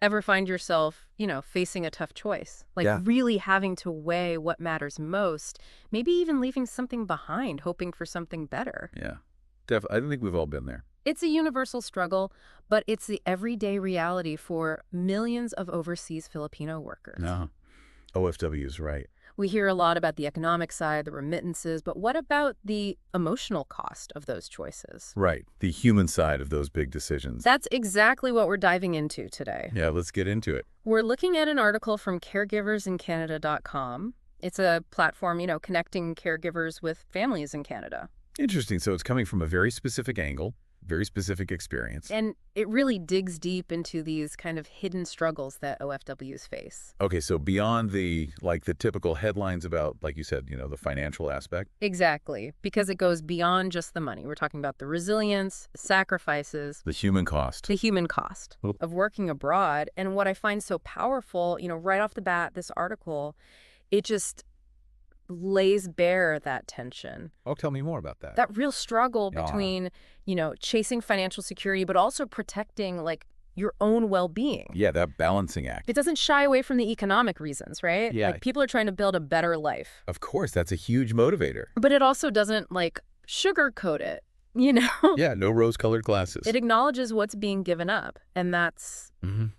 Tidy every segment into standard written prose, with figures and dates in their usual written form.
Ever find yourself, facing a tough choice? Like Yeah. really having to weigh what matters most, maybe even leaving something behind, hoping for something better. Yeah. I think we've all been there. It's a universal struggle, but it's the everyday reality for millions of overseas Filipino workers. No. OFWs, right. We hear a lot about the economic side, the remittances, but what about the emotional cost of those choices? Right. The human side of those big decisions. That's exactly what we're diving into today. Yeah, let's get into it. We're looking at an article from caregiversincanada.com. It's a platform, connecting caregivers with families in Canada. Interesting. So it's coming from a very specific angle, very specific experience. And it really digs deep into these kind of hidden struggles that OFWs face. Okay, so beyond the typical headlines about, like you said, the financial aspect. Exactly, because it goes beyond just the money. We're talking about the resilience, the sacrifices, The human cost. the human cost of working abroad. And what I find so powerful, right off the bat, this article, it just lays bare that tension, Oh, tell me more about that. that real struggle Yeah. between, chasing financial security, but also protecting like your own well-being. Yeah, that balancing act. It doesn't shy away from the economic reasons, right? Yeah. Like people are trying to build a better life, Of course, that's a huge motivator. but it also doesn't like sugarcoat it, Yeah, no rose-colored glasses. It acknowledges what's being given up, and that's Mhm.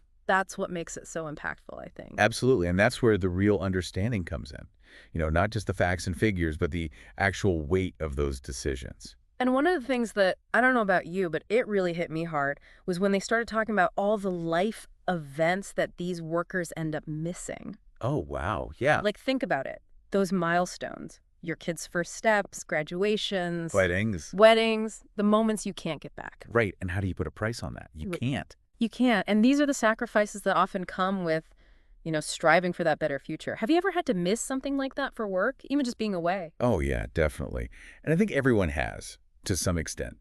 what makes it so impactful, I think. Absolutely, and that's where the real understanding comes in. Not just the facts and figures, but the actual weight of those decisions. And one of the things that, I don't know about you, but it really hit me hard was when they started talking about all the life events that these workers end up missing. Oh, wow. Yeah. Like, think about it. Those milestones, your kids' first steps, graduations, weddings, the moments you can't get back. Right, and how do you put a price on that? You can't. You can't. And these are the sacrifices that often come with, striving for that better future. Have you ever had to miss something like that for work, even just being away? Oh, yeah, definitely. And I think everyone has, to some extent.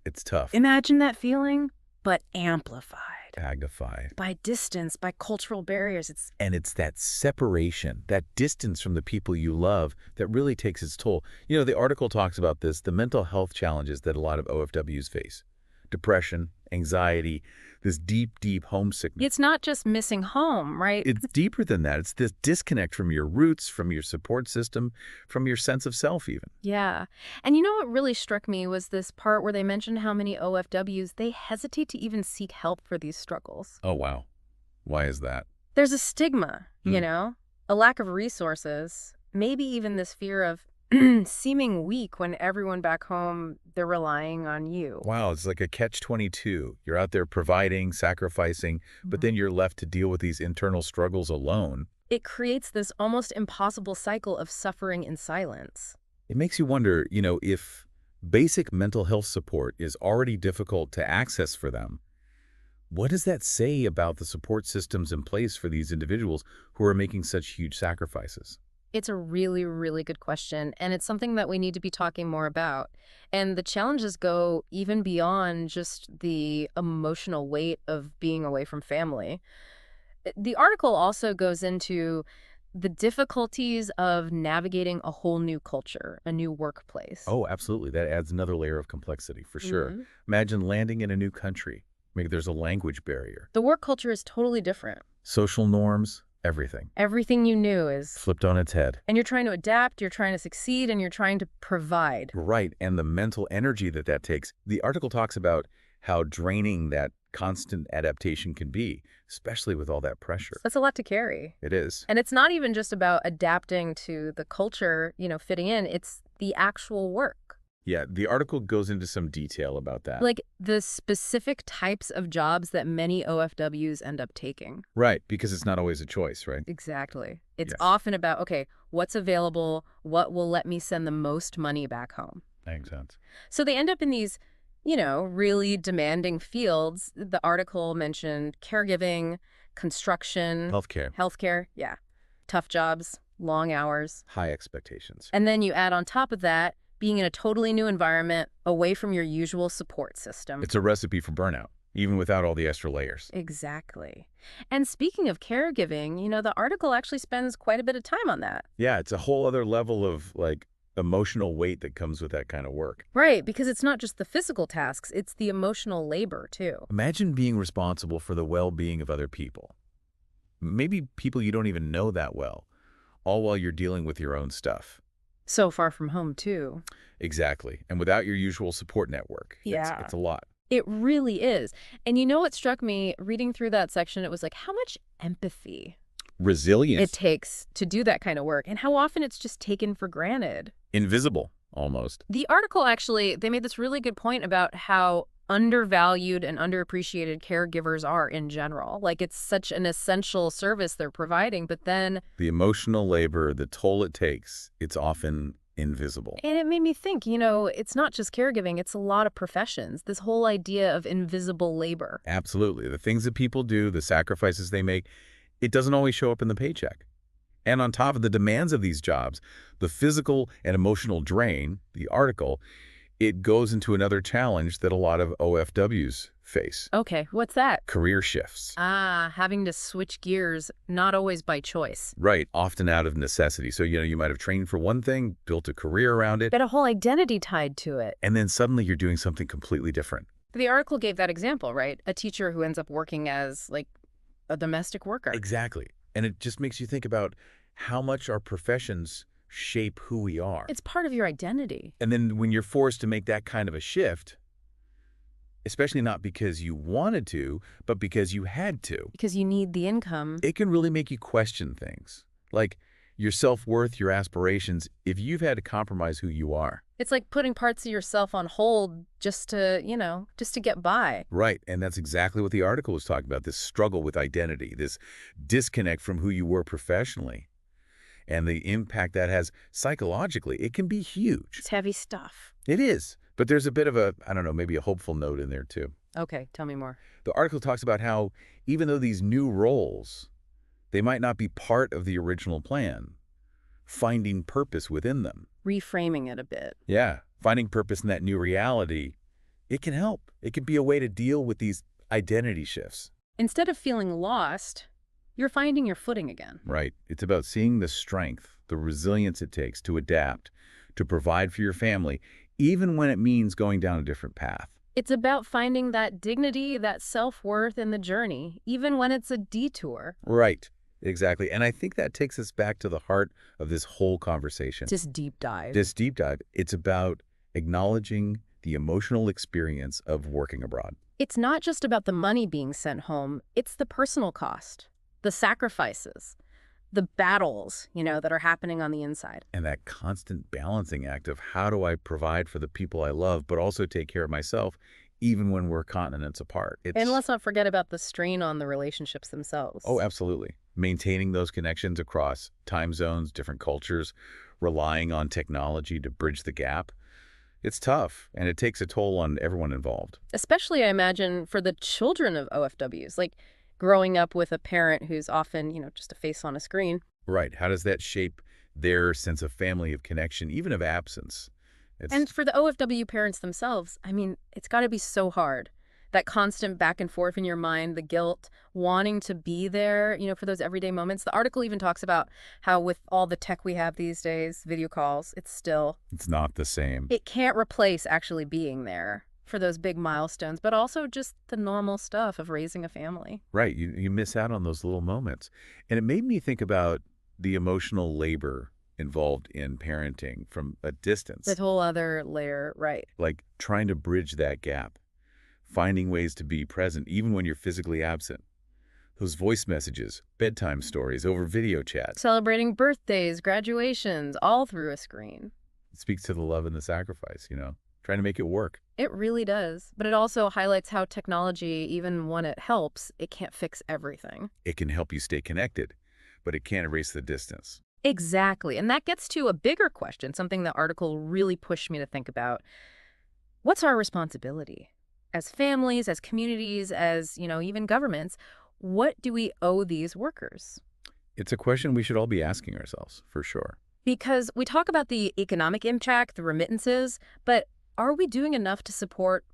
It's tough. Imagine that feeling, but amplified. Magnified. By distance, by cultural barriers. And it's that separation, that distance from the people you love that really takes its toll. The article talks about this, the mental health challenges that a lot of OFWs face. Depression, anxiety, this deep, deep homesickness. It's not just missing home, right? It's deeper than that. It's this disconnect from your roots, from your support system, from your sense of self even. Yeah. And what really struck me was this part where they mentioned how many OFWs, they hesitate to even seek help for these struggles. Oh, wow. Why is that? There's a stigma, a lack of resources, maybe even this fear of seeming weak when everyone back home, they're relying on you. Wow, it's like a catch-22. You're out there providing, sacrificing, but then you're left to deal with these internal struggles alone. It creates this almost impossible cycle of suffering in silence. It makes you wonder, if basic mental health support is already difficult to access for them, what does that say about the support systems in place for these individuals who are making such huge sacrifices? It's a really, really good question, and it's something that we need to be talking more about. And the challenges go even beyond just the emotional weight of being away from family. The article also goes into the difficulties of navigating a whole new culture, a new workplace. Oh, absolutely. That adds another layer of complexity, for sure. Imagine landing in a new country. Maybe there's a language barrier. The work culture is totally different. Social norms, everything. Everything you knew is flipped on its head. And you're trying to adapt, you're trying to succeed, and you're trying to provide. Right, and the mental energy that takes. The article talks about how draining that constant adaptation can be, especially with all that pressure. That's a lot to carry. It is. And it's not even just about adapting to the culture, fitting in. It's the actual work. Yeah, the article goes into some detail about that. Like the specific types of jobs that many OFWs end up taking. Right, because it's not always a choice, right? Exactly. It's Yes. often about, okay, what's available? What will let me send the most money back home? Makes sense. So they end up in these, really demanding fields. The article mentioned caregiving, construction, Healthcare. Yeah. Tough jobs, long hours. High expectations. And then you add on top of that, being in a totally new environment, away from your usual support system. It's a recipe for burnout, even without all the extra layers. Exactly. And speaking of caregiving, the article actually spends quite a bit of time on that. Yeah, it's a whole other level of, emotional weight that comes with that kind of work. Right, because it's not just the physical tasks, it's the emotional labor, too. Imagine being responsible for the well-being of other people. Maybe people you don't even know that well, all while you're dealing with your own stuff. So far from home, too. Exactly. And without your usual support network. Yeah. It's a lot. It really is. And you know what struck me reading through that section? It was like how much empathy it Resilience. takes to do that kind of work and how often it's just taken for granted. Invisible, almost. The article actually, they made this really good point about how undervalued and underappreciated caregivers are in general. Like it's such an essential service they're providing, but then, The emotional labor, the toll it takes, it's often invisible. and it made me think, it's not just caregiving, it's a lot of professions. This whole idea of invisible labor. Absolutely. The things that people do, the sacrifices they make, it doesn't always show up in the paycheck. And on top of the demands of these jobs, the physical and emotional drain, the article, it goes into another challenge that a lot of OFWs face. Okay, what's that? Career shifts. Having to switch gears, not always by choice. Right, often out of necessity. So, you might have trained for one thing, built a career around it, But a whole identity tied to it. and then suddenly you're doing something completely different. The article gave that example, right? A teacher who ends up working as, like, a domestic worker. Exactly. And it just makes you think about how much our professions shape who we are. It's part of your identity. And then when you're forced to make that kind of a shift, especially not because you wanted to, but because you had to, Because you need the income. it can really make you question things. Like your self-worth, your aspirations, if you've had to compromise who you are. It's like putting parts of yourself on hold just to, just to get by. Right, and that's exactly what the article was talking about, this struggle with identity, this disconnect from who you were professionally. And the impact that has psychologically, it can be huge. It's heavy stuff. It is. But there's a bit of a, I don't know, maybe a hopeful note in there too. Okay, tell me more. The article talks about how even though these new roles, they might not be part of the original plan, finding purpose within them. Reframing it a bit. Yeah, finding purpose in that new reality, it can help. It can be a way to deal with these identity shifts. Instead of feeling lost, you're finding your footing again. Right. It's about seeing the strength, the resilience it takes to adapt, to provide for your family, even when it means going down a different path. It's about finding that dignity, that self-worth in the journey, even when it's a detour. Right. Exactly. And I think that takes us back to the heart of this whole conversation. Just deep dive. This deep dive, it's about acknowledging the emotional experience of working abroad. It's not just about the money being sent home, it's the personal cost, the sacrifices, the battles, that are happening on the inside. And that constant balancing act of how do I provide for the people I love, but also take care of myself, even when we're continents apart. And let's not forget about the strain on the relationships themselves. Oh, absolutely. Maintaining those connections across time zones, different cultures, relying on technology to bridge the gap. It's tough, and it takes a toll on everyone involved. Especially, I imagine, for the children of OFWs, like growing up with a parent who's often, just a face on a screen. Right. How does that shape their sense of family, of connection, even of absence? And for the OFW parents themselves, I mean, it's got to be so hard. That constant back and forth in your mind, the guilt, wanting to be there, for those everyday moments. The article even talks about how with all the tech we have these days, video calls, it's not the same. It can't replace actually being there for those big milestones, but also just the normal stuff of raising a family. Right. You miss out on those little moments. And it made me think about the emotional labor involved in parenting from a distance. That whole other layer, right. Like trying to bridge that gap. Finding ways to be present even when you're physically absent. Those voice messages, bedtime stories over video chat. Celebrating birthdays, graduations, all through a screen. It speaks to the love and the sacrifice, trying to make it work. It really does. But it also highlights how technology, even when it helps, it can't fix everything. It can help you stay connected, but it can't erase the distance. Exactly. And that gets to a bigger question, something the article really pushed me to think about. What's our responsibility? As families, as communities, as, even governments, what do we owe these workers? It's a question we should all be asking ourselves, for sure. Because we talk about the economic impact, the remittances, but are we doing enough to support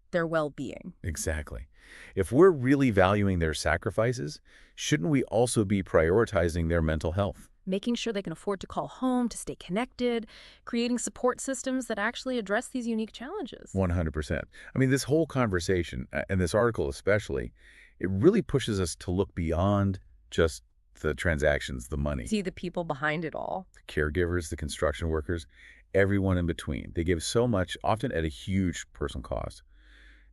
their well-being? Exactly. If we're really valuing their sacrifices, shouldn't we also be prioritizing their mental health? making sure they can afford to call home, to stay connected, creating support systems that actually address these unique challenges. 100%. I mean, this whole conversation, and this article especially, it really pushes us to look beyond just the transactions, the money. See the people behind it all. The caregivers, the construction workers, everyone in between. They give so much, often at a huge personal cost.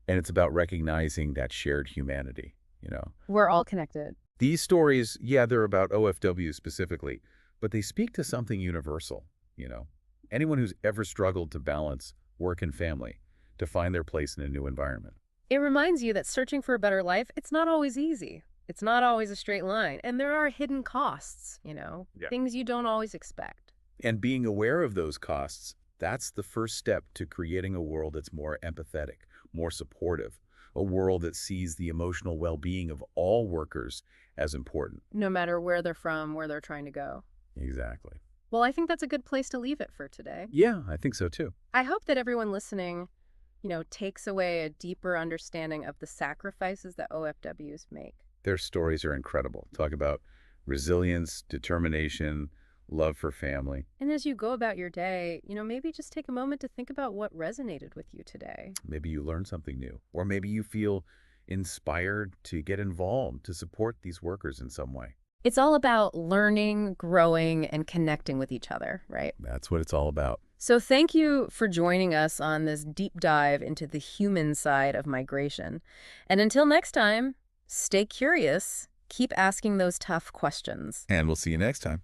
And it's about recognizing that shared humanity, you know. We're all connected. These stories, yeah, they're about OFWs specifically, but they speak to something universal, you know. Anyone who's ever struggled to balance work and family, to find their place in a new environment. It reminds you that searching for a better life, it's not always easy. It's not always a straight line. And there are hidden costs, Yeah. things you don't always expect. And being aware of those costs, that's the first step to creating a world that's more empathetic, more supportive, a world that sees the emotional well-being of all workers as important. No matter where they're from, where they're trying to go. Exactly. Well, I think that's a good place to leave it for today. Yeah, I think so too. I hope that everyone listening, takes away a deeper understanding of the sacrifices that OFWs make. Their stories are incredible. Talk about resilience, determination, love for family. And as you go about your day, maybe just take a moment to think about what resonated with you today. Maybe you learn something new, or maybe you feel inspired to get involved to support these workers in some way. It's all about learning, growing, and connecting with each other, right? That's what it's all about. So thank you for joining us on this deep dive into the human side of migration. And until next time, stay curious, keep asking those tough questions. And we'll see you next time.